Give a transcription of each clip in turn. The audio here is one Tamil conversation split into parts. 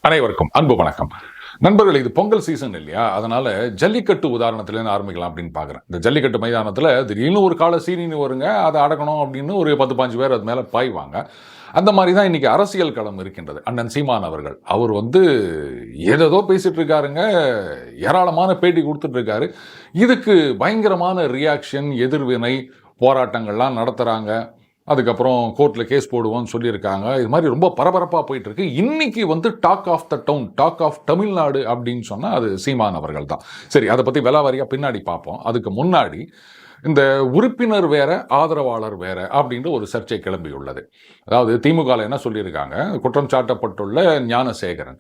அனைவருக்கும் அன்பு வணக்கம். நண்பர்கள், இது பொங்கல் சீசன் இல்லையா? அதனால ஜல்லிக்கட்டு உதாரணத்திலேருந்து ஆரம்பிக்கலாம் அப்படின்னு பார்க்குறேன். இந்த ஜல்லிக்கட்டு மைதானத்தில் திடீர்னு ஒரு கால சீனின்னு வருங்க, அதை அடக்கணும் அப்படின்னு ஒரு 10-15 பேர் அது மேலே பாய்வாங்க. அந்த மாதிரி தான் இன்னைக்கு அரசியல் களம் இருக்கின்றது. அண்ணன் சீமான் அவர்கள் அவர் ஏதேதோ பேசிட்டு இருக்காருங்க, ஏராளமான பேட்டி கொடுத்துட்டு இருக்காரு. இதுக்கு பயங்கரமான ரியாக்ஷன், எதிர்வினை, போராட்டங்கள்லாம் நடத்துகிறாங்க. அதுக்கப்புறம் கோர்ட்டில் கேஸ் போடுவோம்னு சொல்லியிருக்காங்க. இது மாதிரி ரொம்ப பரபரப்பாக போயிட்டு இருக்கு. இன்னைக்கு talk of the town, talk of Tamil Nadu அப்படின்னு சொன்னால் அது சீமான் அவர்கள் தான். சரி, அதை பற்றி விலாவாரியாக பின்னாடி பார்ப்போம். அதுக்கு முன்னாடி இந்த உறுப்பினர் வேற, ஆதரவாளர் வேற அப்படின்ற ஒரு சர்ச்சை கிளம்பியுள்ளது. அதாவது திமுகவில் என்ன சொல்லியிருக்காங்க, குற்றம் சாட்டப்பட்டுள்ள ஞானசேகரன்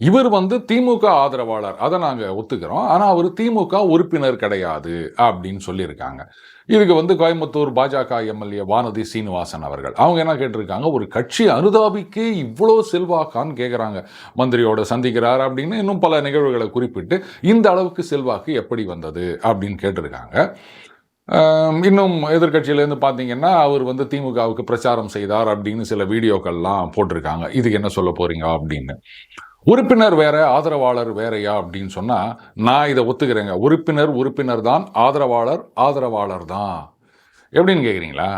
இவர் திமுக ஆதரவாளர், அதை நாங்கள் ஒத்துக்கிறோம், ஆனால் அவர் திமுக உறுப்பினர் கிடையாது அப்படின்னு சொல்லியிருக்காங்க. இதுக்கு கோயம்புத்தூர் பாஜக எம்எல்ஏ வானதி சீனிவாசன் அவர்கள் அவங்க என்ன கேட்டிருக்காங்க, ஒரு கட்சி அனுதாபிக்கு இவ்வளோ செல்வாக்கான்னு கேட்குறாங்க. மந்திரியோட சந்திக்கிறார் அப்படின்னு இன்னும் பல நிகழ்வுகளை குறிப்பிட்டு இந்த அளவுக்கு செல்வாக்கு எப்படி வந்தது அப்படின்னு கேட்டிருக்காங்க. இன்னும் எதிர்கட்சியிலேருந்து பார்த்தீங்கன்னா அவர் திமுகவுக்கு பிரச்சாரம் செய்தார் அப்படின்னு சில வீடியோக்கள்லாம் போட்டிருக்காங்க. இதுக்கு என்ன சொல்ல போறீங்க அப்படின்னு. உறுப்பினர் வேற, ஆதரவாளர் வேறையா அப்படின்னு சொன்னால் நான் இதை ஒத்துக்கிறேங்க. உறுப்பினர் தான், ஆதரவாளர் தான். எப்படின்னு கேட்குறீங்களா?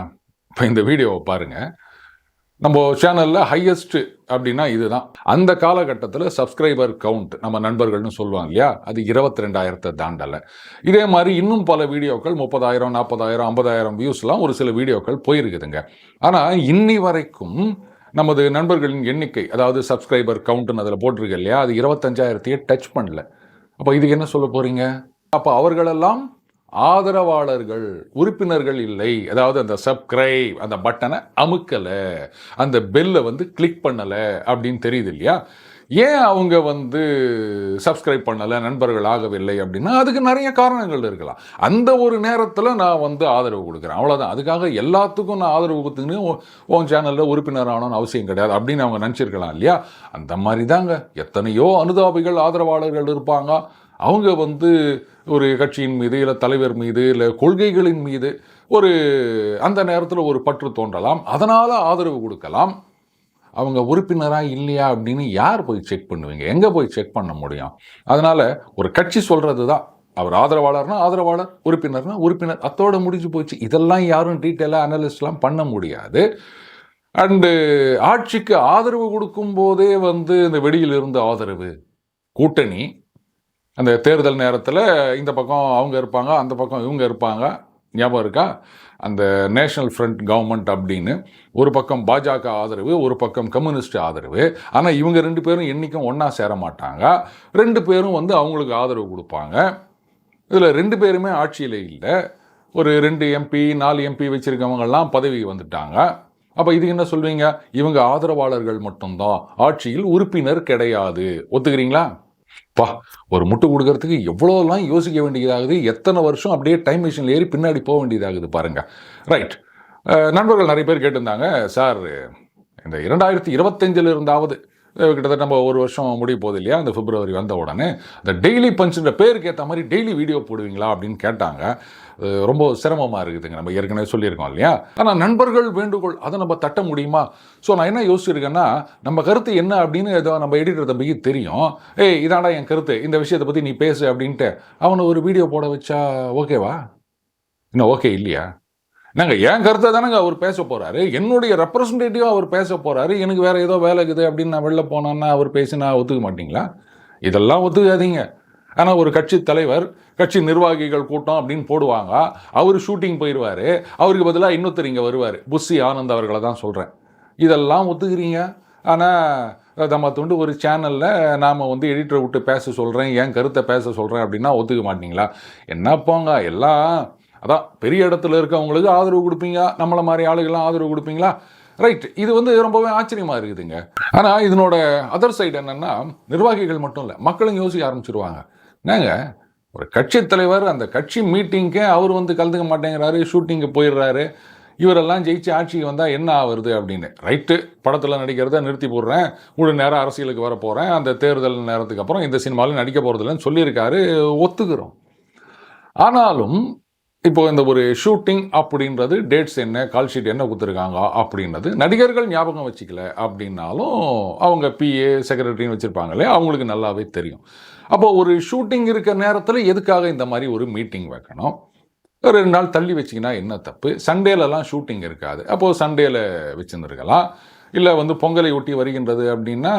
இப்போ இந்த வீடியோவை பாருங்கள். நம்ம சேனலில் ஹையஸ்ட் அப்படின்னா இதுதான். அந்த காலகட்டத்தில் சப்ஸ்கிரைபர் கவுண்ட், நம்ம நண்பர்கள்னு சொல்லுவாங்க இல்லையா, அது 22,000 தாண்டலை. இதே மாதிரி இன்னும் பல வீடியோக்கள் 30,000, 40,000, 50,000 வியூஸ்லாம் ஒரு சில வீடியோக்கள் போயிருக்குதுங்க. ஆனால் இன்னி வரைக்கும் நமது நண்பர்களின் எண்ணிக்கை, அதாவது சப்ஸ்கிரைபர் கவுண்ட்னு அதில் போட்டிருக்கு இல்லையா, அது 25,000 டச் பண்ணல. அப்போ இதுக்கு என்ன சொல்ல போகிறீங்க? அப்போ அவர்களெல்லாம் ஆதரவாளர்கள், உறுப்பினர்கள் இல்லை. அதாவது அந்த சப்ஸ்கிரைப் அந்த பட்டனை அமுக்கலை, அந்த பெல்லை கிளிக் பண்ணலை அப்படின்னு தெரியுது இல்லையா? ஏன் அவங்க சப்ஸ்கிரைப் பண்ணலை, நண்பர்கள் ஆகவில்லை அப்படின்னா அதுக்கு நிறைய காரணங்கள் இருக்கலாம். அந்த ஒரு நேரத்தில் நான் ஆதரவு கொடுக்குறேன், அவ்வளோதான். அதுக்காக எல்லாத்துக்கும் நான் ஆதரவு கொடுத்துன்னு உன் சேனலில் உறுப்பினர் ஆகணும்னு அவசியம் கிடையாது அப்படின்னு அவங்க நினச்சிருக்கலாம் இல்லையா? அந்த மாதிரி தாங்க எத்தனையோ அனுதாபிகள், ஆதரவாளர்கள் இருப்பாங்க. அவங்க ஒரு கட்சியின் மீது, இல்லை தலைவர் மீது, இல்லை கொள்கைகளின் மீது அந்த நேரத்தில் ஒரு பற்று தோன்றலாம், அதனால் ஆதரவு கொடுக்கலாம். அவங்க உறுப்பினராக இல்லையா அப்படின்னு யார் போய் செக் பண்ணுவீங்க? எங்கே போய் செக் பண்ண முடியும்? அதனால் ஒரு கட்சி சொல்கிறது தான், அவர் ஆதரவாளர்னா ஆதரவாளர், உறுப்பினர்னா உறுப்பினர், அத்தோடு முடிஞ்சு போச்சு. இதெல்லாம் யாரும் டீட்டெயிலாக அனலிஸ்ட்லாம் பண்ண முடியாது. அண்டு ஆட்சிக்கு ஆதரவு கொடுக்கும் போதே இந்த வெளியில் இருந்து ஆதரவு, கூட்டணி, அந்த தேர்தல் நேரத்தில் இந்த பக்கம் அவங்க இருப்பாங்க, அந்த பக்கம் இவங்க இருப்பாங்க, ஞாபகம் இருக்கா? அந்த நேஷனல் ஃப்ரண்ட் கவர்மெண்ட் அப்படின்னு ஒரு பக்கம் பாஜக ஆதரவு, ஒரு பக்கம் கம்யூனிஸ்ட் ஆதரவு. ஆனால் இவங்க 2 பேரும் என்றைக்கும் ஒன்றா சேர மாட்டாங்க. 2 பேரும் அவங்களுக்கு ஆதரவு கொடுப்பாங்க. இதில் 2 பேருமே ஆட்சியில் இல்லை. ஒரு 2 எம்பி 4 எம்பி வச்சுருக்கவங்கெல்லாம் பதவி வந்துட்டாங்க. அப்போ இது என்ன சொல்வீங்க? இவங்க ஆதரவாளர்கள் மட்டும்தான், ஆட்சியில் உறுப்பினர் கிடையாது. ஒத்துக்கிறீங்களா? ஒரு முட்டு கொடுக்கறதுக்கு எவ்வளோலாம் யோசிக்க வேண்டியதாகுது, எத்தனை வருஷம் அப்படியே டைம் மிஷினில் ஏறி பின்னாடி போக வேண்டியதாகுது பாருங்க. ரைட், நண்பர்கள் நிறைய பேர் கேட்டிருந்தாங்க, சார் இந்த 2025 இருந்தாவது, கிட்டத்தட்ட நம்ம ஒரு வருஷம் முடிய போகுது இல்லையா, அந்த பிப்ரவரி வந்த உடனே இந்த டெய்லி பஞ்சுன்ற பேருக்கு ஏற்ற மாதிரி டெய்லி வீடியோ போடுவீங்களா அப்படின்னு கேட்டாங்க. ரொம்ப சிரமமாக இருக்குதுங்க, நம்ம ஏற்கனவே சொல்லியிருக்கோம் இல்லையா. ஆனால் நண்பர்கள் வேண்டுகோள், அதை நம்ம தட்ட முடியுமா? ஸோ நான் என்ன யோசிச்சிருக்கேன்னா, நம்ம கருத்து என்ன அப்படின்னு ஏதோ நம்ம எடிட்டர் தம்பிக்கு தெரியும். இதாண்டா என் கருத்து, இந்த விஷயத்தை பற்றி நீ பேசு அப்படின்ட்டு அவனை ஒரு வீடியோ போட வச்சா ஓகேவா? இன்னும் ஓகே இல்லையா? நாங்கள் என் கருத்தை தானேங்க அவர் பேச போகிறாரு, என்னுடைய ரெப்ரசன்டேட்டிவாக அவர் பேச போகிறாரு. எனக்கு வேறு ஏதோ வேலை இருக்குது அப்படின்னு நான் வெளில போனேன்னா அவர் பேசினா ஒத்துக்க மாட்டிங்களா? இதெல்லாம் ஒத்துக்காதீங்க. ஆனால் ஒரு கட்சி தலைவர், கட்சி நிர்வாகிகள் கூட்டம் அப்படின்னு போடுவாங்க, அவர் ஷூட்டிங் போயிடுவார், அவருக்கு பதிலாக இன்னொருத்தர் இங்கே வருவார், புஷி ஆனந்த் அவர்களை தான் சொல்கிறேன். இதெல்லாம் ஒத்துக்கிறீங்க. ஆனால் நம்ம ஒரு சேனலில் நாம் எடிட்டரை விட்டு பேச சொல்கிறேன், என் கருத்தை பேச சொல்கிறேன் அப்படின்னா ஒத்துக்க மாட்டிங்களா? என்ன போங்க, எல்லாம் அதான் பெரிய இடத்துல இருக்கவங்களுக்கு ஆதரவு கொடுப்பீங்க, நம்மளை மாதிரி ஆளுகள்லாம் ஆதரவு கொடுப்பீங்களா? ரைட், இது ரொம்பவே ஆச்சரியமாக இருக்குதுங்க. ஆனால் இதனோட அதர் சைடு என்னென்னா, நிர்வாகிகள் மட்டும் இல்லை, மக்களும் யோசிக்க ஆரம்பிச்சிருவாங்க. என்னங்க, ஒரு கட்சி தலைவர் அந்த கட்சி மீட்டிங்க்கே அவர் கலந்துக்க மாட்டேங்கிறாரு, ஷூட்டிங்கு போயிடுறாரு, இவரெல்லாம் ஜெயிச்சு ஆட்சிக்கு வந்தால் என்ன ஆகுறது அப்படின்னு. ரைட்டு, படத்தில் நடிக்கிறத நிறுத்தி போடுறேன், முழு நேரம் அரசியலுக்கு வர போகிறேன், அந்த தேர்தல் நேரத்துக்கு அப்புறம் இந்த சினிமாவில் நடிக்க போகிறதில்லன்னு சொல்லியிருக்காரு, ஒத்துக்கிறோம். ஆனாலும் இப்போ இந்த ஒரு ஷூட்டிங் அப்படின்றது டேட்ஸ் என்ன, கால் ஷீட் என்ன கொடுத்துருக்காங்க அப்படின்றது நடிகர்கள் ஞாபகம் வச்சுக்கல அப்படின்னாலும் அவங்க பிஏ செக்ரட்டரின்னு வச்சுருப்பாங்க இல்லையா, அவங்களுக்கு நல்லாவே தெரியும். அப்போ ஒரு ஷூட்டிங் இருக்கிற நேரத்தில் எதுக்காக இந்த மாதிரி ஒரு மீட்டிங் வைக்கணும்? 2 நாள் தள்ளி வச்சிங்கன்னா என்ன தப்பு? சண்டேலலாம் ஷூட்டிங் இருக்காது, அப்போது சண்டேல வச்சுருந்துருக்கலாம். இல்லை பொங்கலை ஒட்டி வருகின்றது அப்படின்னா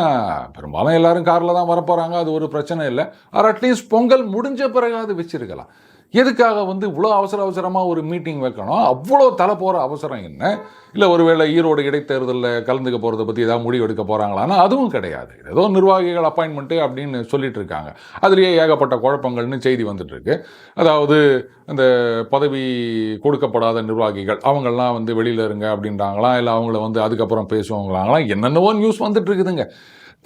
பெரும்பாலும் எல்லாரும் காரில் தான் வரப்போகிறாங்க, அது ஒரு பிரச்சனை இல்லை. ஆர் அட்லீஸ்ட் பொங்கல் முடிஞ்ச பிறகாவது வச்சிருக்கலாம். எதுக்காக இவ்வளோ அவசரமாக ஒரு மீட்டிங் வைக்கணும்? அவ்வளோ தலை போகிற அவசரம் என்ன? இல்லை ஒருவேளை ஈரோடு இடைத்தேர்தலில் கலந்துக்க போகிறத பற்றி ஏதாவது முடிவு எடுக்க போகிறாங்களான்னா அதுவும் கிடையாது. ஏதோ நிர்வாகிகள் அப்பாயின்மெண்ட்டு அப்படின்னு சொல்லிட்டு இருக்காங்க. அதுலேயே ஏகப்பட்ட குழப்பங்கள்னு செய்தி வந்துட்டுருக்கு. அதாவது அந்த பதவி கொடுக்கப்படாத நிர்வாகிகள் அவங்கெல்லாம் வெளியில் இருங்க அப்படின்றாங்களாம், இல்லை அவங்கள அதுக்கப்புறம் பேசுவாங்களாங்களாம், என்னென்னவோ நியூஸ் வந்துட்டு இருக்குதுங்க.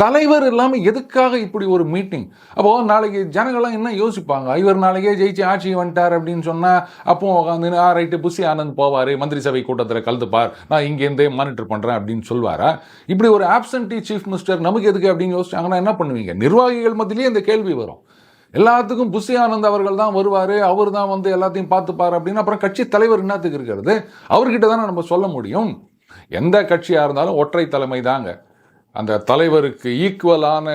தலைவர் இல்லாமல் எதுக்காக இப்படி ஒரு மீட்டிங்? அப்போது நாளைக்கு ஜனங்கள்லாம் என்ன யோசிப்பாங்க? இவர் நாளைக்கே ஜெயிச்சு ஆட்சி வந்துட்டார் அப்படின்னு சொன்னால் அப்போ உட்காந்து ரைட்டு புஷி ஆனந்த் போவார், மந்திரி சபை கூட்டத்தில் கலந்துப்பார், நான் இங்கேருந்தே மானிட்டர் பண்ணுறேன் அப்படின்னு சொல்வாரா? இப்படி ஒரு ஆப்சன்டி சீஃப் மினிஸ்டர் நமக்கு எதுக்கு அப்படின்னு யோசிச்சாங்கன்னா என்ன பண்ணுவீங்க? நிர்வாகிகள் மத்தியிலேயே இந்த கேள்வி வரும். எல்லாத்துக்கும் புஷி ஆனந்த் அவர்கள் தான் வருவார், அவர் தான் எல்லாத்தையும் பார்த்துப்பார் அப்படின்னு அப்புறம் கட்சி தலைவர் என்னத்துக்கு இருக்கிறது? அவர்கிட்ட தானே நம்ம சொல்ல முடியும். எந்த கட்சியாக இருந்தாலும் ஒற்றை தலைமை தாங்க. அந்த தலைவருக்கு ஈக்குவலான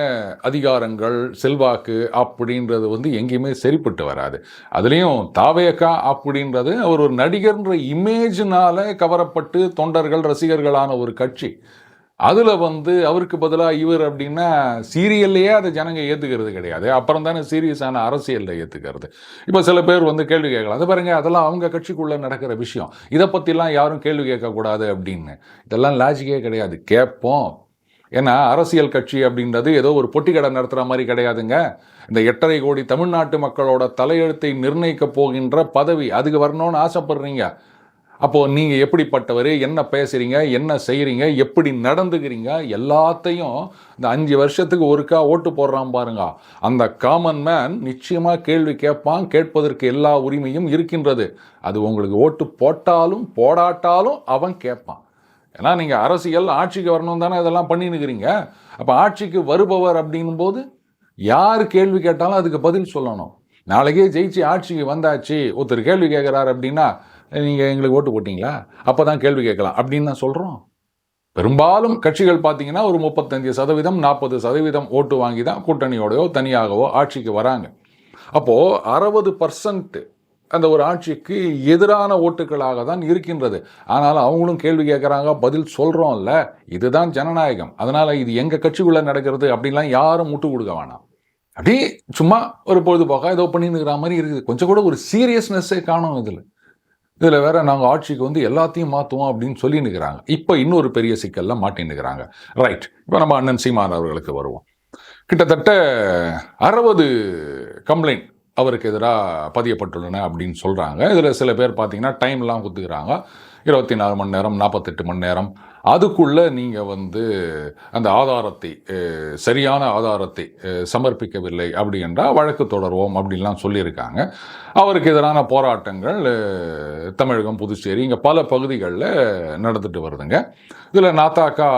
அதிகாரங்கள், செல்வாக்கு அப்படின்றது எங்கேயுமே சரிப்பட்டு வராது. அதுலேயும் தாவேகா அப்படின்றது அவர் ஒரு நடிகர்ன்ற இமேஜினால் கவரப்பட்டு தொண்டர்கள் ரசிகர்களான ஒரு கட்சி. அதில் அவருக்கு பதிலாக இவர் அப்படின்னா சீரியல்லையே அதை ஜனங்க ஏற்றுக்கிறது கிடையாது, அப்புறம் தானே சீரியஸான அரசியலில் ஏற்றுக்கிறது. இப்போ சில பேர் கேள்வி கேட்கலாம், அது பாருங்க அதெல்லாம் அவங்க கட்சிக்குள்ளே நடக்கிற விஷயம், இதை பற்றிலாம் யாரும் கேள்வி கேட்கக்கூடாது அப்படின்னு. இதெல்லாம் லாஜிக்கே கிடையாது. கேட்போம். ஏன்னா அரசியல் கட்சி அப்படின்றது ஏதோ ஒரு பொட்டி கடை நடத்துகிற மாதிரி கிடையாதுங்க. இந்த 8.5 கோடி தமிழ்நாட்டு மக்களோட தலையெழுத்தை நிர்ணயிக்க போகின்ற பதவி, அதுக்கு வரணும்னு ஆசைப்படுறீங்க. அப்போது நீங்கள் எப்படிப்பட்டவர், என்ன பேசுகிறீங்க, என்ன செய்கிறீங்க, எப்படி நடந்துக்கிறீங்க, எல்லாத்தையும் இந்த 5 வருஷத்துக்கு ஒருக்கா ஓட்டு போடுறான் பாருங்க, அந்த காமன் மேன் நிச்சயமாக கேள்வி கேட்பான். கேட்பதற்கு எல்லா உரிமையும் இருக்கின்றது. அது உங்களுக்கு ஓட்டு போட்டாலும் போடாட்டாலும் அவன் கேட்பான். ஏன்னா நீங்கள் அரசியல் ஆட்சிக்கு வரணும் தானே இதெல்லாம் பண்ணின்னுக்கிறீங்க. அப்போ ஆட்சிக்கு வருபவர் அப்படின்னும் போது யார் கேள்வி கேட்டாலும் அதுக்கு பதில் சொல்லணும். நாளைக்கே ஜெயிச்சு ஆட்சிக்கு வந்தாச்சு, ஒருத்தர் கேள்வி கேட்குறாரு அப்படின்னா நீங்கள் எங்களுக்கு ஓட்டு போட்டிங்களா, அப்போ தான் கேள்வி கேட்கலாம் அப்படின்னு தான் சொல்கிறோம். பெரும்பாலும் கட்சிகள் பார்த்தீங்கன்னா ஒரு 35%, 40% ஓட்டு வாங்கி தான் கூட்டணியோடையோ தனியாகவோ ஆட்சிக்கு வராங்க. அப்போது 60% அந்த ஒரு ஆட்சிக்கு எதிரான ஓட்டுகளாக தான் இருக்கின்றது. ஆனால் அவங்களும் கேள்வி கேட்குறாங்க, பதில் சொல்கிறோம்ல, இதுதான் ஜனநாயகம். அதனால் இது எங்கள் கட்சிக்குள்ளே நடக்கிறது அப்படின்லாம் யாரும் முட்டு கொடுக்க வேணாம். அப்படியே சும்மா ஒரு பொழுதுபோக்காக ஏதோ பண்ணின்னுக்கிற மாதிரி இருக்குது. கொஞ்சம் கூட ஒரு சீரியஸ்னஸ்ஸே காணும் இதில் வேற நாங்கள் ஆட்சிக்கு எல்லாத்தையும் மாற்றுவோம் அப்படின்னு சொல்லி நிற்கிறாங்க. இப்போ இன்னொரு பெரிய சிக்கல்லாம் மாட்டின்னுக்கிறாங்க. ரைட், இப்போ நம்ம அண்ணன் சீமான் அவர்களுக்கு வருவோம். கிட்டத்தட்ட 60 கம்ப்ளைண்ட் அவருக்கு எதிராக பதியப்பட்டுள்ளன அப்படின்னு சொல்கிறாங்க. இதில் சில பேர் பார்த்தீங்கன்னா டைம்லாம் கொடுத்துக்கிறாங்க, 24 மணி நேரம், 48 மணி நேரம். அதுக்குள்ளே நீங்கள் அந்த ஆதாரத்தை, சரியான ஆதாரத்தை சமர்ப்பிக்கவில்லை அப்படி என்றால் வழக்கு தொடர்வோம் அப்படின்லாம் சொல்லியிருக்காங்க. அவருக்கு எதிரான போராட்டங்கள் தமிழகம், புதுச்சேரி இங்கே பல பகுதிகளில் நடந்துட்டு வருதுங்க. இதில் நாத்தாக்கா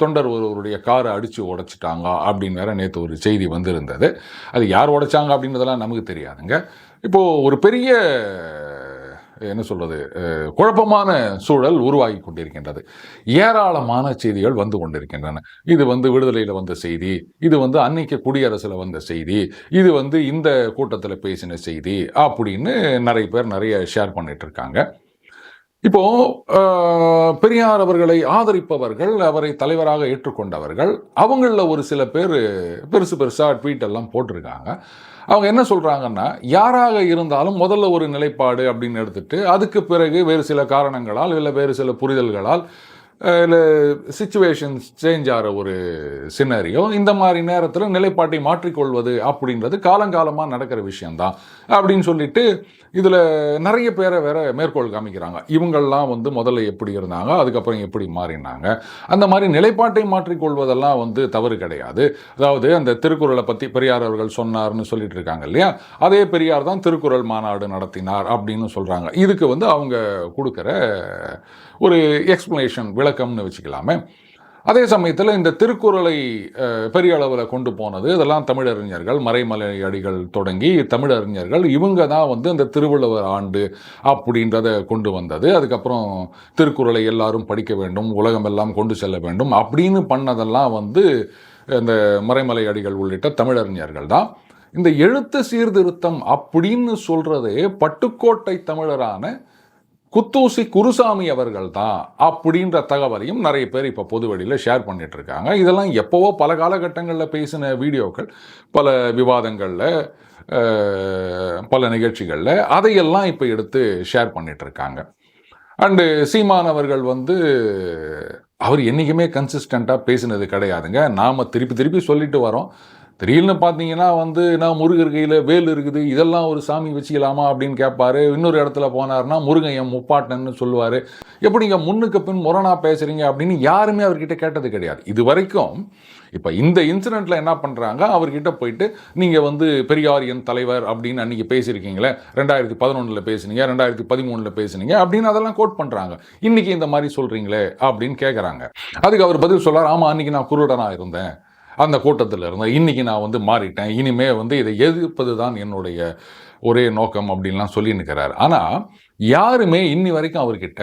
தொண்டர் ஒருவருடைய காரை அடித்து உடைச்சிட்டாங்க அப்படின்னு வேற நேற்று ஒரு செய்தி வந்திருந்தது. அது யார் உடைச்சாங்க அப்படின்றதெல்லாம் நமக்கு தெரியாதுங்க. இப்போது ஒரு பெரிய என்ன சொல்கிறது, குழப்பமான சூழல் உருவாகி கொண்டிருக்கின்றது. ஏராளமான செய்திகள் வந்து கொண்டிருக்கின்றன. இது விடுதலையில் வந்த செய்தி, இது அன்னைக்கு குடியரசில் வந்த செய்தி, இது இந்த கூட்டத்தில் பேசின செய்தி அப்படின்னு நிறைய பேர் நிறைய ஷேர் பண்ணிட்டு இருக்காங்க. இப்போ பெரியார் அவர்களை ஆதரிப்பவர்கள், அவரை தலைவராக ஏற்றுக்கொண்டவர்கள், அவங்களில் ஒரு சில பேர் பெருசாக ட்வீட் எல்லாம் போட்டிருக்காங்க. அவங்க என்ன சொல்கிறாங்கன்னா, யாராக இருந்தாலும் முதல்ல ஒரு நிலைப்பாடு அப்படின்னு எடுத்துட்டு அதுக்கு பிறகு வேறு சில காரணங்களால் இல்லை வேறு சில புரிதல்களால் இல்லை சிச்சுவேஷன்ஸ் சேஞ்ச் ஆகிற ஒரு சினரியோ, இந்த மாதிரி நேரத்தில் நிலைப்பாட்டை மாற்றிக்கொள்வது அப்படின்றது காலங்காலமாக நடக்கிற விஷயந்தான் அப்படின்னு சொல்லிட்டு இதில் நிறைய பேரை வேற மேற்கோள் காமிக்கிறாங்க. இவங்கள்லாம் முதல்ல எப்படி இருந்தாங்க, அதுக்கப்புறம் எப்படி மாறினாங்க, அந்த மாதிரி நிலைப்பாட்டை மாற்றிக்கொள்வதெல்லாம் தவறு கிடையாது. அதாவது அந்த திருக்குறளை பற்றி பெரியார் அவர்கள் சொன்னார்னு சொல்லிட்டு இருக்காங்க இல்லையா, அதே பெரியார் தான் திருக்குறள் மாநாடு நடத்தினார் அப்படின்னு சொல்கிறாங்க. இதுக்கு அவங்க கொடுக்குற ஒரு எக்ஸ்பிளனேஷன், விளக்கம்னு வச்சுக்கலாமே. அதே சமயத்தில் இந்த திருக்குறளை பெரிய அளவில் கொண்டு போனது இதெல்லாம் தமிழறிஞர்கள், மறைமலை அடிகள் தொடங்கி தமிழறிஞர்கள் இவங்க தான் வந்து இந்த திருவள்ளுவர் ஆண்டு அப்படின்றத கொண்டு வந்தது. அதுக்கப்புறம் திருக்குறளை எல்லாரும் படிக்க வேண்டும், உலகமெல்லாம் கொண்டு செல்ல வேண்டும் அப்படின்னு பண்ணதெல்லாம் வந்து இந்த மறைமலை அடிகள் உள்ளிட்ட தமிழறிஞர்கள் தான். இந்த எழுத்து சீர்திருத்தம் அப்படின்னு சொல்றதே பட்டுக்கோட்டை தமிழரான குத்தூசி குருசாமி அவர்கள் தான் அப்படின்ற தகவலையும் நிறைய பேர் இப்போ பொதுவெளியில் ஷேர் பண்ணிட்டு இருக்காங்க. இதெல்லாம் எப்போவோ பல காலகட்டங்களில் பேசின வீடியோக்கள், பல விவாதங்களில், பல நிகழ்ச்சிகளில் அதையெல்லாம் இப்போ எடுத்து ஷேர் பண்ணிட்டு இருக்காங்க. அண்டு சீமான் அவர்கள் வந்து அவர் என்றைக்குமே கன்சிஸ்டண்ட்டாக பேசினது கிடையாதுங்க. நாம் திருப்பி திருப்பி சொல்லிட்டு வரோம். திடீர்னு பார்த்தீங்கன்னா வந்து நான் முருகர் கையில் வேல் இருக்குது, இதெல்லாம் ஒரு சாமி வச்சுக்கலாமா அப்படின்னு கேட்பாரு. இன்னொரு இடத்துல போனார்னா முருகன் என் முப்பாட்டன்னு சொல்லுவார். எப்படிங்க முன்னுக்கு பின் முரணா பேசுகிறீங்க அப்படின்னு யாருமே அவர்கிட்ட கேட்டது கிடையாது இது வரைக்கும். இப்போ இந்த இன்சிடெண்ட்டில் என்ன பண்ணுறாங்க, அவர்கிட்ட போயிட்டு நீங்கள் வந்து பெரியார் என் தலைவர் அப்படின்னு அன்றைக்கி பேசியிருக்கீங்களே, 2011 பேசுனீங்க, 2013 பேசுனீங்க அப்படின்னு அதெல்லாம் கோட் பண்ணுறாங்க. இன்றைக்கி இந்த மாதிரி சொல்கிறீங்களே அப்படின்னு கேட்குறாங்க. அதுக்கு அவர் பதில் சொல்கிறார், ஆமாம் அன்றைக்கி நான் குருடனாக இருந்தேன், அந்த கூட்டத்தில் இருந்தேன், இன்றைக்கி நான் வந்து மாறிட்டேன், இனிமே வந்து இதை எதிர்ப்பது தான் என்னுடைய ஒரே நோக்கம் அப்படின்லாம் சொல்லி நிற்கிறார். ஆனால் யாருமே இன்னி வரைக்கும் அவர்கிட்ட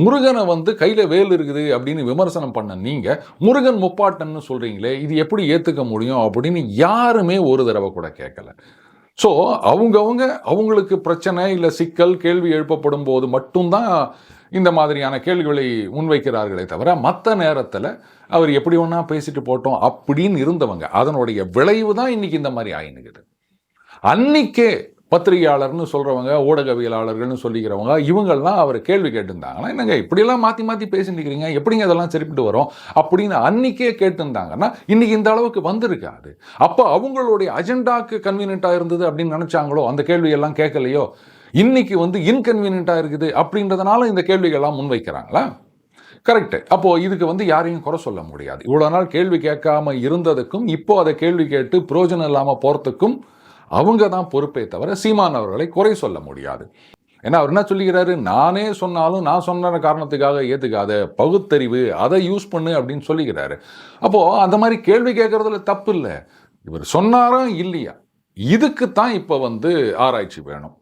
முருகனை வந்து கையில் வேல் இருக்குது அப்படின்னு விமர்சனம் பண்ண நீங்கள் முருகன் முப்பாட்டன்னு சொல்கிறீங்களே, இது எப்படி ஏற்றுக்க முடியும் அப்படின்னு யாருமே ஒரு தடவை கூட கேட்கல. ஸோ அவங்களுக்கு பிரச்சனை இல்லை சிக்கல் கேள்வி எழுப்பப்படும் போது மட்டும்தான் இந்த மாதிரியான கேள்விகளை முன்வைக்கிறார்களே தவிர மற்ற நேரத்தில் அவர் எப்படி ஒன்றா பேசிட்டு போட்டோம் அப்படின்னு இருந்தவங்க அதனுடைய விளைவு தான் இன்னைக்கு இந்த மாதிரி ஆயினுக்குது. அன்னைக்கே பத்திரிகையாளர்னு சொல்கிறவங்க, ஊடகவியலாளர்கள்னு சொல்லிக்கிறவங்க இவங்கெல்லாம் அவர் கேள்வி கேட்டிருந்தாங்கன்னா, என்னங்க இப்படியெல்லாம் மாற்றி மாற்றி பேசிட்டுருக்கிறீங்க, எப்படிங்க அதெல்லாம் சரிப்பட்டு வரும் அப்படின்னு அன்னைக்கே கேட்டிருந்தாங்கன்னா இன்னைக்கு இந்த அளவுக்கு வந்திருக்காது. அப்போ அவங்களுடைய அஜெண்டாக்கு கன்வீனியண்ட்டாக இருந்தது அப்படின்னு நினச்சாங்களோ, அந்த கேள்வியெல்லாம் கேட்கலையோ, இன்னைக்கு வந்து இன்கன்வீனியண்ட்டாக இருக்குது அப்படின்றதுனால இந்த கேள்விகள்லாம் முன்வைக்கிறாங்களா? கரெக்டு. அப்போது இதுக்கு வந்து யாரையும் குறை சொல்ல முடியாது. இவ்வளோ நாள் கேள்வி கேட்காம இருந்ததுக்கும் இப்போ அதை கேள்வி கேட்டு பிரயோஜனம் இல்லாமல் போகிறதுக்கும் அவங்க தான் பொறுப்பே தவிர சீமான் அவர்களை குறை சொல்ல முடியாது. ஏன்னா அவர் என்ன சொல்லிக்கிறாரு, நானே சொன்னாலும் நான் சொன்ன காரணத்துக்காக ஏற்றுக்காத, பகுத்தறிவு அதை யூஸ் பண்ணு அப்படின்னு சொல்லிக்கிறாரு. அப்போது அந்த மாதிரி கேள்வி கேட்குறதுல தப்பு இல்லை. இவர் சொன்னாரா இல்லையா, இதுக்கு தான் இப்போ வந்து ஆராய்ச்சி வேணும்.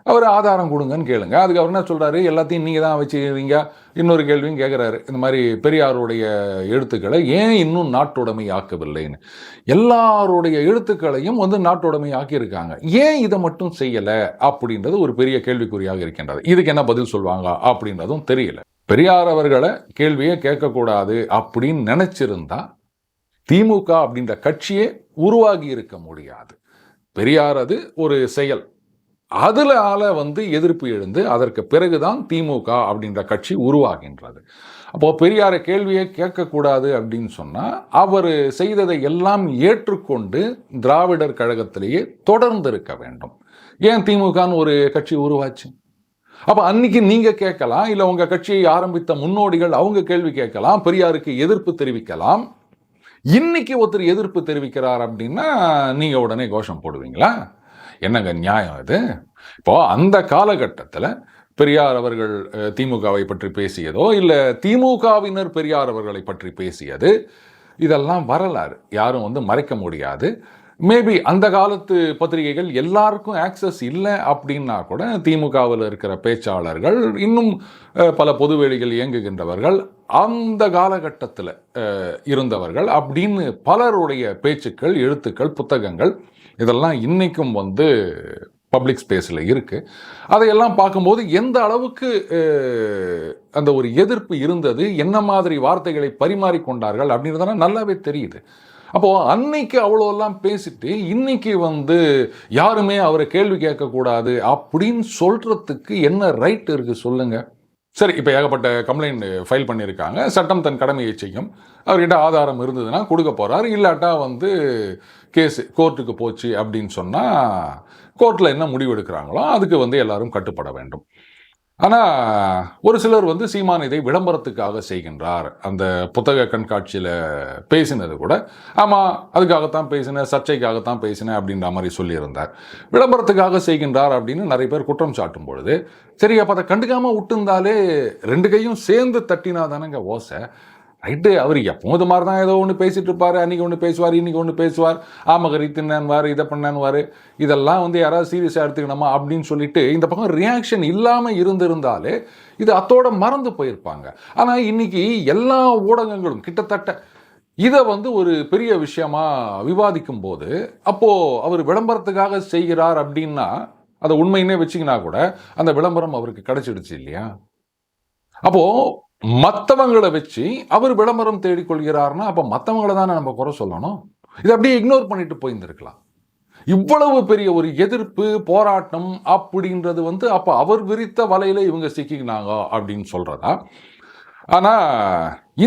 அவர் ஆதாரம் கொடுங்கன்னு கேளுங்க. அதுக்கு அவர் என்ன சொல்கிறாரு, எல்லாத்தையும் நீங்கள் தான் வச்சுக்கிறீங்க. இன்னொரு கேள்வியும் கேட்குறாரு, இந்த மாதிரி பெரியாருடைய எழுத்துக்களை ஏன் இன்னும் நாட்டுடைமை ஆக்கவில்லைன்னு. எல்லாருடைய எழுத்துக்களையும் வந்து நாட்டுடைமை ஆக்கியிருக்காங்க, ஏன் இதை மட்டும் செய்யலை அப்படின்றது ஒரு பெரிய கேள்விக்குறியாக இருக்கின்றது. இதுக்கு என்ன பதில் சொல்லுவாங்க அப்படின்றதும் தெரியல. பெரியார் அவர்களை கேள்வியே கேட்கக்கூடாது அப்படின்னு நினச்சிருந்தா திமுக அப்படின்ற கட்சியே உருவாகி இருக்க முடியாது. பெரியார் அது ஒரு செயல், அதில் வந்து எதிர்ப்பு எழுந்து அதற்கு பிறகுதான் திமுக அப்படின்ற கட்சி உருவாகின்றது. அப்போது பெரியாரை கேள்வியை கேட்கக்கூடாது அப்படின்னு சொன்னால் அவர் செய்ததை எல்லாம் ஏற்றுக்கொண்டு திராவிடர் கழகத்திலேயே தொடர்ந்து இருக்க வேண்டும். ஏன் திமுகன்னு ஒரு கட்சி உருவாச்சு? அப்போ அன்னைக்கு நீங்கள் கேட்கலாம், இல்லை உங்கள் கட்சியை ஆரம்பித்த முன்னோடிகள் அவங்க கேள்வி கேட்கலாம், பெரியாருக்கு எதிர்ப்பு தெரிவிக்கலாம். இன்னைக்கு ஒருத்தர் எதிர்ப்பு தெரிவிக்கிறார் அப்படின்னா நீங்கள் உடனே கோஷம் போடுவீங்களா? என்னங்க நியாயம் இது? இப்போ அந்த காலகட்டத்தில் பெரியார் அவர்கள் திமுகவை பற்றி பேசியதோ இல்லை திமுகவினர் பெரியார் அவர்களை பற்றி பேசியது, இதெல்லாம் வரலாறு, யாரும் வந்து மறைக்க முடியாது. மேபி அந்த காலத்து பத்திரிகைகள் எல்லாருக்கும் ஆக்சஸ் இல்லை அப்படின்னா கூட திமுகவில் இருக்கிற பேச்சாளர்கள், இன்னும் பல பொதுவெளிகள் இயங்குகின்றவர்கள், அந்த காலகட்டத்தில் இருந்தவர்கள் அப்படின்னு பலருடைய பேச்சுக்கள், எழுத்துக்கள், புத்தகங்கள் இதெல்லாம் இன்றைக்கும் வந்து பப்ளிக் ஸ்பேஸில் இருக்குது. அதையெல்லாம் பார்க்கும்போது எந்த அளவுக்கு அந்த ஒரு எதிர்ப்பு இருந்தது, என்ன மாதிரி வார்த்தைகளை பரிமாறிக்கொண்டார்கள் அப்படின்றதுனா நல்லாவே தெரியுது. அப்போது அன்னைக்கு அவ்வளோலாம் பேசிட்டு இன்னைக்கு வந்து யாருமே அவரை கேள்வி கேட்கக்கூடாது அப்படின்னு சொல்கிறதுக்கு என்ன ரைட் இருக்குது சொல்லுங்கள்? சரி, இப்போ ஏகப்பட்ட கம்ப்ளைண்ட் ஃபைல் பண்ணியிருக்காங்க. சட்டம் தன் கடமையை செய்யும். அவர்கிட்ட ஆதாரம் இருந்ததுன்னா கொடுக்க போகிறார், இல்லாட்டா வந்து கேஸு கோர்ட்டுக்கு போச்சு அப்படின்னு சொன்னால் கோர்ட்டில் என்ன முடிவு எடுக்கிறாங்களோ அதுக்கு வந்து எல்லாரும் கட்டுப்பட வேண்டும். ஆனால் ஒரு சிலர் வந்து சீமான் இதை விளம்பரத்துக்காக செய்கின்றார். அந்த புத்தக கண்காட்சியில் பேசினது கூட ஆமாம் அதுக்காகத்தான் பேசினேன், சர்ச்சைக்காகத்தான் பேசினேன் அப்படின்ற மாதிரி சொல்லியிருந்தார். விளம்பரத்துக்காக செய்கின்றார் அப்படின்னு நிறைய பேர் குற்றம் சாட்டும் பொழுது, சரி அப்போ அதை கண்டுக்காமல் விட்டுருந்தாலே ரெண்டு கையும் சேர்ந்து தட்டினா தானேங்க ஓசை. ரைட்டு, அவர் எப்பவும் இது மாதிரி தான் ஏதோ ஒன்று பேசிட்டு இருப்பாரு. அன்னைக்கு ஒன்று பேசுவார், இன்னைக்கு ஒன்று பேசுவார், ஆமகரி தின்னான்வார், இதை பண்ணான்வார். இதெல்லாம் வந்து யாராவது சீரியஸாக எடுத்துக்கணுமா அப்படின்னு சொல்லிட்டு இந்த பக்கம் ரியாக்ஷன் இல்லாமல் இருந்திருந்தாலே இது அத்தோட மறந்து போயிருப்பாங்க. ஆனால் இன்னைக்கு எல்லா ஊடகங்களும் கிட்டத்தட்ட இதை வந்து ஒரு பெரிய விஷயமா விவாதிக்கும் போது, அப்போ அவர் விளம்பரத்துக்காக செய்கிறார் அப்படின்னா அதை உண்மையினே வச்சுக்கினா கூட அந்த விளம்பரம் அவருக்கு கிடைச்சிடுச்சு இல்லையா? அப்போ மற்றவங்களை வச்சு அவர் விளம்பரம் தேடிக்கொள்கிறார்னா அப்போ மற்றவங்களை தானே நம்ம குறை சொல்லணும். இதை அப்படியே இக்னோர் பண்ணிட்டு போயிருந்திருக்கலாம். இவ்வளவு பெரிய ஒரு எதிர்ப்பு போராட்டம் அப்படின்றது வந்து அப்போ அவர் விரித்த வலையில இவங்க சிக்கினாங்க அப்படின்னு சொல்றதா? ஆனா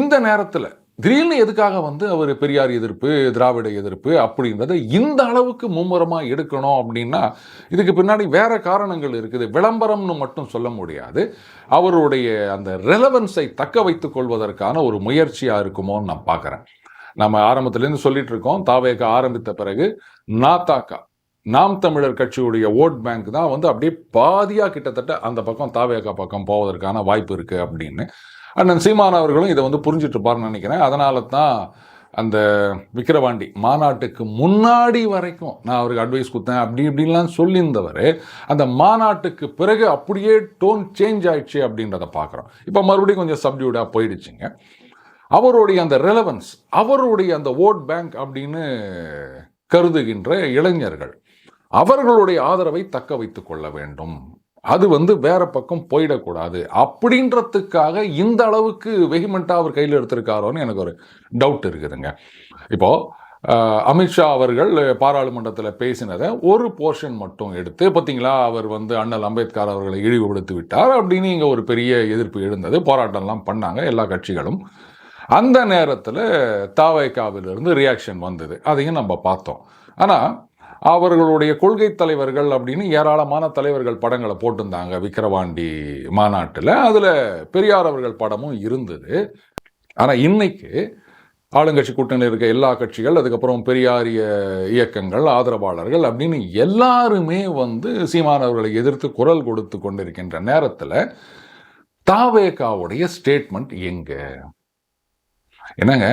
இந்த நேரத்தில் திடீர்னு எதுக்காக வந்து அவர் பெரியார் எதிர்ப்பு, திராவிட எதிர்ப்பு அப்படின்றத இந்த அளவுக்கு மும்முரமாக எடுக்கணும் அப்படின்னா இதுக்கு பின்னாடி வேற காரணங்கள் இருக்குது. விளம்பரம்னு மட்டும் சொல்ல முடியாது. அவருடைய அந்த ரெலவன்ஸை தக்க வைத்துக் கொள்வதற்கான ஒரு முயற்சியாக இருக்குமோன்னு நான் பார்க்குறேன். நம்ம ஆரம்பத்திலேருந்து சொல்லிட்டு இருக்கோம், தாவேக ஆரம்பித்த பிறகு நாத்தாக்கா, நாம் தமிழர் கட்சியுடைய ஓட் பேங்க் தான் வந்து அப்படியே பாதியாக கிட்டத்தட்ட அந்த பக்கம் தாவேகா பக்கம் போவதற்கான வாய்ப்பு இருக்குது அப்படின்னு அண்ணன் சீமான் அவர்களும் இதை வந்து புரிஞ்சுட்டு இருப்பார்னு நினைக்கிறேன். அதனால தான் அந்த விக்கிரவாண்டி மாநாட்டுக்கு முன்னாடி வரைக்கும் நான் அவருக்கு அட்வைஸ் கொடுத்தேன் அப்படி இப்படின்லாம் சொல்லியிருந்தவர் அந்த மாநாட்டுக்கு பிறகு அப்படியே டோன் சேஞ்ச் ஆயிடுச்சு அப்படின்றத பார்க்குறோம். இப்போ மறுபடியும் கொஞ்சம் சப்டியூடாக போயிடுச்சுங்க. அவருடைய அந்த ரெலவன்ஸ், அவருடைய அந்த ஓட் பேங்க் அப்படின்னு கருதுகின்ற இளைஞர்கள் அவர்களுடைய ஆதரவை தக்க வைத்துக் கொள்ள வேண்டும். அது வந்து வேற பக்கம் போயிடக்கூடாது அப்படின்றதுக்காக இந்த அளவுக்கு வெகுமெண்ட்டாக அவர் கையில் எடுத்திருக்காரோன்னு எனக்கு ஒரு டவுட் இருக்குதுங்க. இப்போ அமித்ஷா அவர்கள் பாராளுமன்றத்தில் பேசினதை ஒரு போர்ஷன் மட்டும் எடுத்து பார்த்தீங்களா, அவர் வந்து அண்ணல் அம்பேத்கர் அவர்களை இழிவுபடுத்தி விட்டார் அப்படின்னு இங்கே ஒரு பெரிய எதிர்ப்பு எழுந்தது. போராட்டம்லாம் பண்ணாங்க எல்லா கட்சிகளும். அந்த நேரத்தில் தாவேகாவிலிருந்து ரியாக்ஷன் வந்தது, அதையும் நம்ம பார்த்தோம். ஆனால் அவர்களுடைய கொள்கை தலைவர்கள் அப்படின்னு ஏராளமான தலைவர்கள் படங்களை போட்டிருந்தாங்க விக்கிரவாண்டி மாநாட்டில். அதில் பெரியார் அவர்கள் படமும் இருந்தது. ஆனால் இன்னைக்கு ஆளுங்கட்சி கூட்டணியில் இருக்க எல்லா கட்சிகள், அதுக்கப்புறம் பெரியாரிய இயக்கங்கள், ஆதரவாளர்கள் அப்படின்னு எல்லாருமே வந்து சீமானவர்களை எதிர்த்து குரல் கொடுத்து கொண்டிருக்கின்ற நேரத்தில் தாவேகாவுடைய ஸ்டேட்மெண்ட் எங்க? என்னங்க,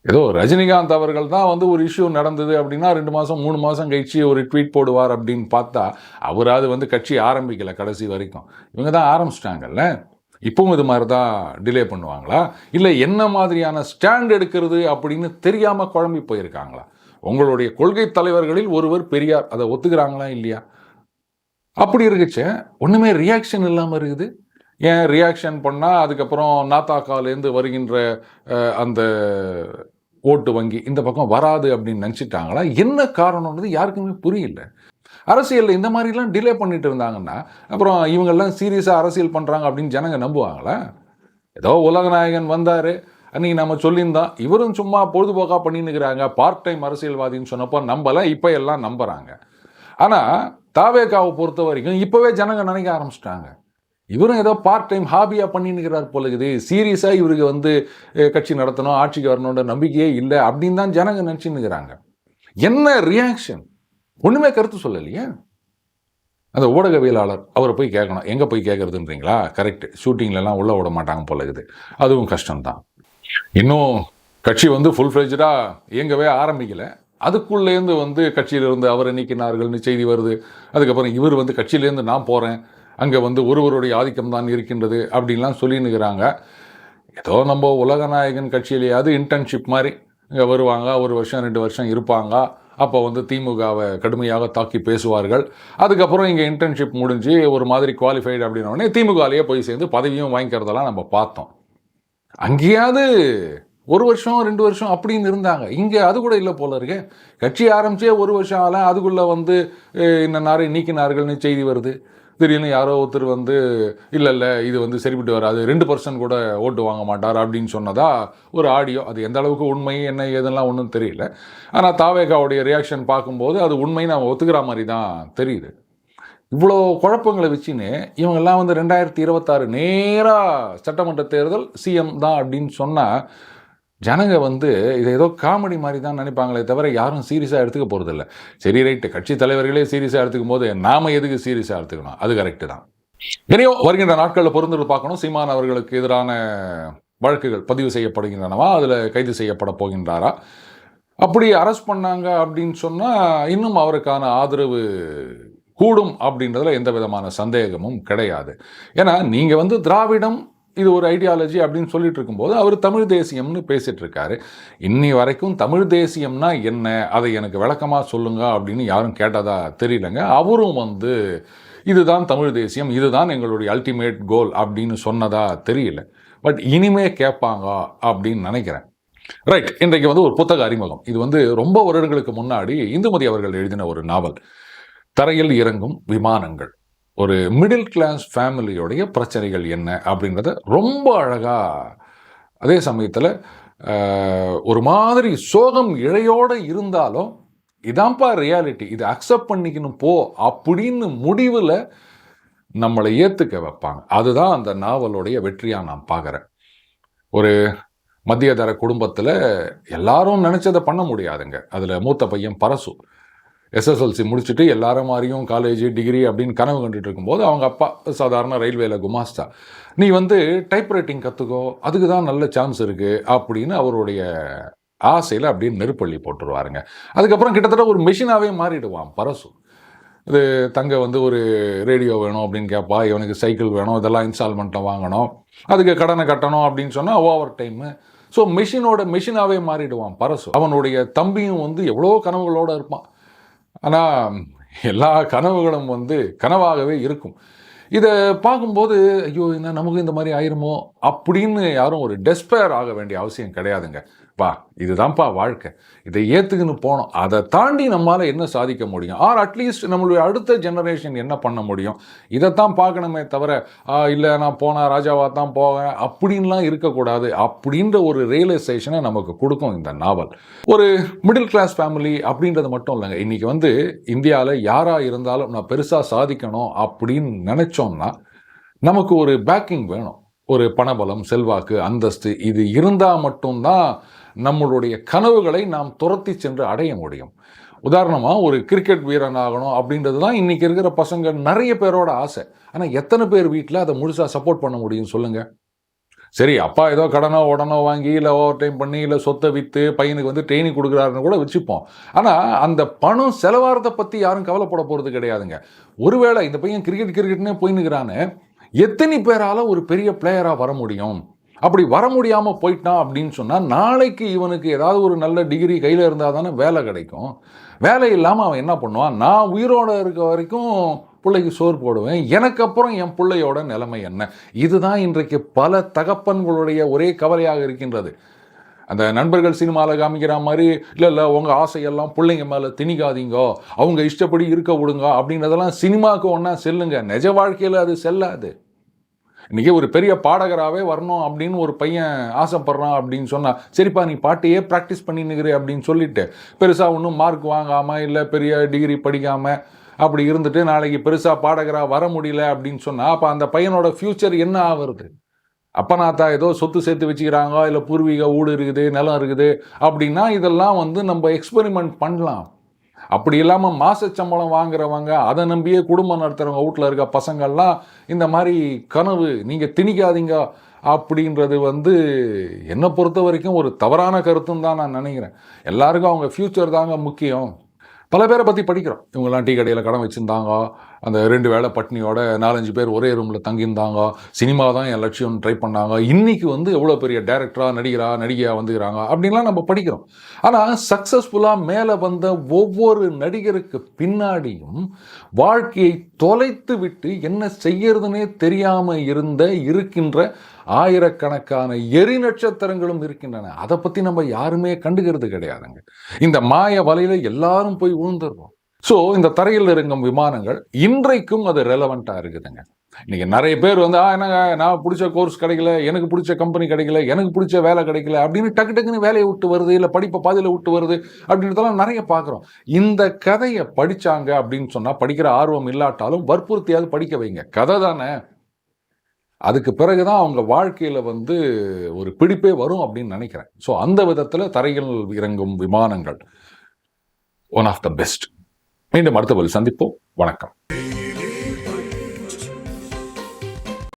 ஏதோ ரஜினிகாந்த் அவர்கள் தான் வந்து ஒரு இஷ்யூ நடந்தது அப்படின்னா 2 மாதம் 3 மாதம் கழிச்சு ஒரு ட்வீட் போடுவார் அப்படின்னு பார்த்தா அவராது வந்து கட்சி ஆரம்பிக்கலை கடைசி வரைக்கும். இவங்க தான் ஆரம்பிச்சிட்டாங்கல்ல. இப்பவும் இது மாதிரி தான் டிலே பண்ணுவாங்களா? இல்லை என்ன மாதிரியான ஸ்டாண்ட் எடுக்கிறது அப்படின்னு தெரியாமல் குழம்பி போயிருக்காங்களா? உங்களுடைய கொள்கை தலைவர்களில் ஒருவர் பெரியார், அதை ஒத்துக்கிறாங்களா இல்லையா? அப்படி இருக்குச்சு ஒன்றுமே ரியாக்ஷன் இல்லாமல் இருக்குது. ஏன் ரியாக்ஷன் பண்ணால் அதுக்கப்புறம் நாத்தாக்காலேருந்து வருகின்ற அந்த ஓட்டு வங்கி இந்த பக்கம் வராது அப்படின்னு நினச்சிட்டாங்களா? என்ன காரணம்ன்றது யாருக்குமே புரியல. அரசியலில் இந்த மாதிரிலாம் டிலே பண்ணிட்டு இருந்தாங்கன்னா அப்புறம் இவங்கெல்லாம் சீரியஸாக அரசியல் பண்ணுறாங்க அப்படின்னு ஜனங்க நம்புவாங்களா? ஏதோ உலகநாயகன் வந்தார் அன்றைக்கி நம்ம சொல்லியிருந்தோம், இவரும் சும்மா பொழுதுபோக்காக பண்ணின்னுக்கிறாங்க, பார்ட் டைம் அரசியல்வாதின்னு சொன்னப்போ நம்பலை, இப்போ எல்லாம் நம்புகிறாங்க. ஆனால் தாவேகாவை பொறுத்த வரைக்கும் இப்போவே ஜனங்க நினைக்க ஆரம்பிச்சிட்டாங்க, இவரும் ஏதோ பார்ட் டைம் ஹாபியாக பண்ணின்னுக்கிறார் போல இருக்குது, சீரியஸாக இவருக்கு வந்து கட்சி நடத்தணும், ஆட்சிக்கு வரணுன்ற நம்பிக்கையே இல்லை அப்படின்னு தான் ஜனங்க நினச்சின்னுக்கிறாங்க. என்ன ரியாக்ஷன்? ஒன்றுமே கருத்து சொல்லலையே. அந்த ஊடகவியலாளர் அவரை போய் கேட்கணும், எங்கே போய் கேட்குறதுன்றீங்களா? கரெக்டு, ஷூட்டிங்லலாம் உள்ளே விட மாட்டாங்க போல இருக்குது, அதுவும் கஷ்டம்தான். இன்னும் கட்சி வந்து ஃபுல் ஃப்ளெஜ்டாக இயங்கவே ஆரம்பிக்கலை, அதுக்குள்ளேருந்து வந்து கட்சியிலேருந்து அவரை நீக்கினார்கள்னு செய்தி வருது. அதுக்கப்புறம் இவர் வந்து கட்சியிலேருந்து நான் போகிறேன், அங்கே வந்து ஒருவருடைய ஆதிக்கம் தான் இருக்கின்றது அப்படின்லாம் சொல்லின்னுக்கிறாங்க. ஏதோ நம்ம உலகநாயகன் கட்சியிலேயாவது இன்டர்ன்ஷிப் மாதிரி இங்கே வருவாங்க, 1 வருஷம் 2 வருஷம் இருப்பாங்க, அப்போ வந்து திமுகவை கடுமையாக தாக்கி பேசுவார்கள். அதுக்கப்புறம் இங்கே இன்டர்ன்ஷிப் முடிஞ்சு ஒரு மாதிரி குவாலிஃபைடு அப்படின்னோடனே திமுகலேயே போய் சேர்ந்து பதவியும் வாங்கிக்கிறதெல்லாம் நம்ம பார்த்தோம். அங்கேயாவது 1 வருஷம் 2 வருஷம் அப்படின்னு இருந்தாங்க. இங்கே அது கூட இல்லை போல இருக்கு. கட்சி ஆரம்பிச்சே 1 வருஷம் ஆகல, அதுக்குள்ளே வந்து இன்ன நீக்கினார்கள்னு செய்தி வருது. திடீர்னு யாரோ ஒருத்தர் வந்து இல்லை இது வந்து சரிப்பட்டு வராது, 2% கூட ஓட்டு வாங்க மாட்டார் அப்படின்னு சொன்னதா ஒரு ஆடியோ. அது எந்த அளவுக்கு உண்மை என்ன ஏதெல்லாம் ஒன்றும் தெரியல. ஆனால் தாவேகாவுடைய ரியாக்ஷன் பார்க்கும்போது அது உண்மைன்னு அவங்க ஒத்துக்கிற மாதிரி தான் தெரியுது. இவ்வளோ குழப்பங்களை வச்சுன்னு இவங்கெல்லாம் வந்து 2026 நேராக சட்டமன்ற தேர்தல் சிஎம் தான் அப்படின்னு சொன்னால் ஜனங்க வந்து இதை ஏதோ காமெடி மாதிரி தான் நினைப்பாங்களே தவிர யாரும் சீரியஸாக எடுத்துக்க போகிறதில்ல. சரி ரைட்டு, கட்சி தலைவர்களே சீரியஸாக எடுத்துக்கும் போது நாம் எதுக்கு சீரியஸாக எடுத்துக்கணும்? அது கரெக்டு தான். இனியோ வருகின்ற நாட்களில் பொறுத்து பார்க்கணும். சீமான் அவர்களுக்கு எதிரான வழக்குகள் பதிவு செய்யப்படுகின்றனவா, அதில் கைது செய்யப்பட போகின்றாரா? அப்படி அரெஸ்ட் பண்ணாங்க அப்படின்னு சொன்னால் இன்னும் அவருக்கான ஆதரவு கூடும் அப்படின்றதுல எந்த விதமான சந்தேகமும் கிடையாது. ஏன்னா நீங்கள் வந்து திராவிடம் இது ஒரு ஐடியாலஜி அப்படின்னு சொல்லிட்டு இருக்கும்போது அவர் தமிழ் தேசியம்னு பேசிட்டு இருக்காரு. இன்னி வரைக்கும் தமிழ் தேசியம்னா என்ன, அதை எனக்கு விளக்கமாக சொல்லுங்க அப்படின்னு யாரும் கேட்டதா தெரியலங்க. அவரும் வந்து இதுதான் தமிழ் தேசியம், இதுதான் எங்களுடைய அல்டிமேட் கோல் அப்படின்னு சொன்னதா தெரியல. பட் இனிமே கேட்பாங்க அப்படின்னு நினைக்கிறேன். ரைட், இன்றைக்கு வந்து ஒரு புத்தக அறிமுகம். இது வந்து ரொம்ப வருடங்களுக்கு முன்னாடி இந்துமதி அவர்கள் எழுதின ஒரு நாவல், தரையில் இறங்கும் விமானங்கள். ஒரு மிடில் கிளாஸ் ஃபேமிலியோடைய பிரச்சனைகள் என்ன அப்படின்றத ரொம்ப அழகாக, அதே சமயத்தில் ஒரு மாதிரி சோகம் இழையோடு இருந்தாலும் இதான்ப்பா ரியாலிட்டி, இதை அக்செப்ட் பண்ணிக்கணும் போ அப்படின்னு முடிவில் நம்மளை ஏற்றுக்க வைப்பாங்க. அதுதான் அந்த நாவலுடைய வெற்றியாக நான் பார்க்குறேன். ஒரு மத்தியதர குடும்பத்தில் எல்லாரும் நினச்சதை பண்ண முடியாதுங்க. அதில் மூத்த பையன் பரசு எஸ்எஸ்எல்சி முடிச்சுட்டு எல்லாரும் மாதிரியும் காலேஜ் டிகிரி அப்படின்னு கனவு கண்டுட்டு இருக்கும்போது அவங்க அப்பா சாதாரண ரயில்வேல குமாஸ்தா, நீ வந்து டைப்ரைட்டிங் கற்றுக்கோ, அதுக்கு தான் நல்ல சான்ஸ் இருக்குது அப்படின்னு அவருடைய ஆசையில் அப்படின்னு நெருப்பள்ளி போட்டுருவாருங்க. அதுக்கப்புறம் கிட்டத்தட்ட ஒரு மெஷினாகவே மாறிடுவான் பரசு. இது தங்க வந்து ஒரு ரேடியோ வேணும் அப்படின்னு கேட்பா, இவனுக்கு சைக்கிள் வேணும், இதெல்லாம் இன்ஸ்டால்மெண்ட்டில் வாங்கணும், அதுக்கு கடனை கட்டணும் அப்படின்னு சொன்னால் ஓவர் டைமு. ஸோ மெஷினாகவே மாறிடுவான் பரசு. அவனுடைய தம்பியும் வந்து எவ்வளோ கனவுகளோடு இருப்பான். ஆனால் எல்லா கனவுகளும் வந்து கனவாகவே இருக்கும். இதை பார்க்கும்போது ஐயோ என்ன நமக்கு இந்த மாதிரி ஆயிருமோ அப்படின்னு யாரும் ஒரு டெஸ்பயர் ஆக வேண்டிய அவசியம் கிடையாதுங்க. பா இதுதான்ப்பா வாழ்க்கை, இதை ஏற்றுக்குன்னு போனோம், அதை தாண்டி நம்மளால் என்ன சாதிக்க முடியும், ஆர் அட்லீஸ்ட் நம்மளுடைய அடுத்த ஜெனரேஷன் என்ன பண்ண முடியும், இதைத்தான் பார்க்கணுமே தவிர இல்லை நான் போனால் ராஜாவாக தான் போவேன் அப்படின்லாம் இருக்கக்கூடாது அப்படின்ற ஒரு ரியலைசேஷனை நமக்கு கொடுக்கும் இந்த நாவல். ஒரு மிடில் கிளாஸ் ஃபேமிலி அப்படின்றது மட்டும் இல்லைங்க. இன்றைக்கி வந்து இந்தியாவில் யாராக இருந்தாலும் நான் பெருசாக சாதிக்கணும் அப்படின்னு நினச்சோம்னா நமக்கு ஒரு பேக்கிங் வேணும். ஒரு பணபலம், செல்வாக்கு, அந்தஸ்து இது இருந்தால் மட்டும்தான் நம்மளுடைய கனவுகளை நாம் துரத்தி சென்று அடைய முடியும். உதாரணமாக ஒரு கிரிக்கெட் வீரன் ஆகணும் அப்படின்றது தான் இன்றைக்கி இருக்கிற பசங்க நிறைய பேரோட ஆசை. ஆனால் எத்தனை பேர் வீட்டில் அதை முழுசாக சப்போர்ட் பண்ண முடியும் சொல்லுங்கள்? சரி, அப்பா ஏதோ கடனோ உடனோ வாங்கி இல்லை ஓவர் டைம் பண்ணி இல்லை சொத்தை விற்று பையனுக்கு வந்து ட்ரெயினிங் கொடுக்குறாருன்னு கூட வச்சுப்போம். ஆனால் அந்த பணம் செலவாகிறத பற்றி யாரும் கவலைப்பட போகிறது கிடையாதுங்க. ஒருவேளை இந்த பையன் கிரிக்கெட்னே போயின்னுக்கிறான்னு எத்தனை பேரால் ஒரு பெரிய பிளேயராக வர முடியும்? அப்படி வர முடியாமல் போயிட்டான் அப்படின்னு சொன்னால் நாளைக்கு இவனுக்கு ஏதாவது ஒரு நல்ல டிகிரி கையில் இருந்தால் தானே வேலை கிடைக்கும். வேலை இல்லாமல் அவன் என்ன பண்ணுவான், நான் உயிரோடு இருக்க வரைக்கும் பிள்ளைக்கு சோறு போடுவேன், எனக்கு அப்புறம் என் பிள்ளையோட நிலைமை என்ன? இதுதான் இன்றைக்கு பல தகப்பன்களுடைய ஒரே கவலையாக இருக்கின்றது. அந்த நண்பர்கள் சினிமாவில் காமிக்கிற மாதிரி இல்லை உங்கள் ஆசையெல்லாம் பிள்ளைங்க மேலே திணிக்காதீங்கோ, அவங்க இஷ்டப்படி இருக்க விடுங்க அப்படின்றதெல்லாம் சினிமாவுக்கு ஒன்றா செல்லுங்க, நிஜ வாழ்க்கையில் அது செல்லாது. இன்றைக்கி ஒரு பெரிய பாடகராகவே வரணும் அப்படின்னு ஒரு பையன் ஆசைப்படுறான் அப்படின்னு சொன்னால், சரிப்பா நீ பாட்டையே ப்ராக்டிஸ் பண்ணின்னுக்கிறே அப்படின்னு சொல்லிட்டு பெருசாக ஒன்றும் மார்க் வாங்காமல் இல்லை பெரிய டிகிரி படிக்காமல் அப்படி இருந்துட்டு நாளைக்கு பெருசாக பாடகராக வர முடியல அப்படின்னு சொன்னால் அப்போ அந்த பையனோட ஃப்யூச்சர் என்ன ஆகுறது? அப்பனாத்தா ஏதோ சொத்து சேர்த்து வச்சுக்கிறாங்க, இல்லை பூர்வீக ஊடு இருக்குது, நிலம் இருக்குது அப்படின்னா இதெல்லாம் வந்து நம்ம எக்ஸ்பெரிமெண்ட் பண்ணலாம். அப்படி இல்லாமல் மாச சம்பளம் வாங்குறவங்க, அதை நம்பியே குடும்பம் நடத்துகிறவங்க வீட்டில் இருக்க பசங்கள்லாம் இந்த மாதிரி கனவு நீங்கள் திணிக்காதீங்க அப்படின்றது வந்து என்னை பொறுத்த வரைக்கும் ஒரு தவறான கருத்துன்னு தான் நான் நினைக்கிறேன். எல்லாருக்கும் அவங்க ஃப்யூச்சர் தாங்க முக்கியம். பல பேரை பற்றி படிக்கிறோம், இவங்கெல்லாம் டீ கடையில் கடன் வச்சுருந்தாங்க, அந்த 2 வேளை பட்னியோட 4-5 பேர் ஒரே ரூமில் தங்கியிருந்தாங்க, சினிமா தான் என் லட்சியம் ட்ரை பண்ணாங்க, இன்றைக்கி வந்து எவ்வளோ பெரிய டைரக்டராக நடிகையாக வந்துக்கிறாங்க அப்படின்லாம் நம்ம படிக்கிறோம். ஆனால் சக்ஸஸ்ஃபுல்லாக மேலே வந்த ஒவ்வொரு நடிகருக்கு பின்னாடியும் வாழ்க்கையை தொலைத்து விட்டு என்ன செய்யறதுனே தெரியாமல் இருக்கின்ற ஆயிரக்கணக்கான எரி நட்சத்திரங்களும் இருக்கின்றன. அதை பற்றி நம்ம யாருமே கண்டுக்கிறது கிடையாதுங்க. இந்த மாய வலையில் எல்லாரும் போய் விழுந்துடுறோம். ஸோ இந்த தரையில் இறங்கும் விமானங்கள் இன்றைக்கும் அது ரெலவெண்ட்டாக இருக்குதுங்க. இன்றைக்கி நிறைய பேர் வந்து என்னங்க நான் பிடிச்ச கோர்ஸ் கிடைக்கல, எனக்கு பிடிச்ச கம்பெனி கிடைக்கல, எனக்கு பிடிச்ச வேலை கிடைக்கல அப்படின்னு டக்குன்னு வேலையை விட்டு வருது, இல்லை படிப்பை பாதியில் விட்டு வருது அப்படின்றதெல்லாம் நிறைய பார்க்குறோம். இந்த கதையை படித்தாங்க அப்படின்னு சொன்னால் படிக்கிற ஆர்வம் இல்லாட்டாலும் வற்புறுத்தியாவது படிக்க வைங்க, கதை தானே. அதுக்கு பிறகு தான் அவங்க வாழ்க்கையில் வந்து ஒரு பிடிப்பே வரும் அப்படின்னு நினைக்கிறேன். ஸோ அந்த விதத்தில் தரையில் இறங்கும் விமானங்கள் ஒன் ஆஃப் த பெஸ்ட். மீண்டும் அடுத்த சந்திப்போம். வணக்கம்.